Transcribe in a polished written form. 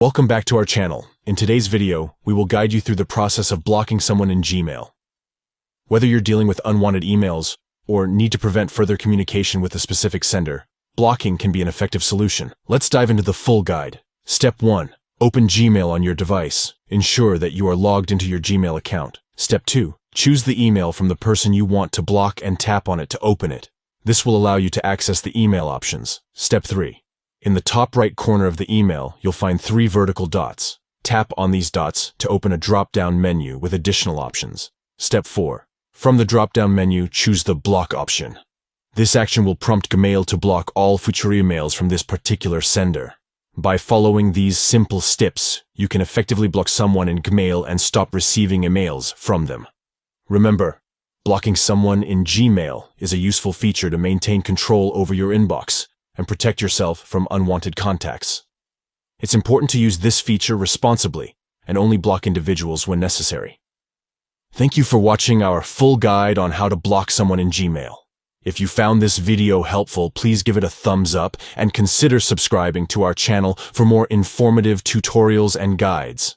Welcome back to our channel. In today's video, we will guide you through the process of blocking someone in Gmail. Whether you're dealing with unwanted emails or need to prevent further communication with a specific sender, blocking can be an effective solution. Let's dive into the full guide. Step 1. Open Gmail on your device. Ensure that you are logged into your Gmail account. Step 2. Choose the email from the person you want to block and tap on it to open it. This will allow you to access the email options. Step 3. In the top right corner of the email, you'll find 3 vertical dots. Tap on these dots to open a drop-down menu with additional options. Step 4. From the drop-down menu, choose the Block option. This action will prompt Gmail to block all future emails from this particular sender. By following these simple steps, you can effectively block someone in Gmail and stop receiving emails from them. Remember, blocking someone in Gmail is a useful feature to maintain control over your inbox and protect yourself from unwanted contacts. It's important to use this feature responsibly and only block individuals when necessary. Thank you for watching our full guide on how to block someone in Gmail. If you found this video helpful, please give it a thumbs up and consider subscribing to our channel for more informative tutorials and guides.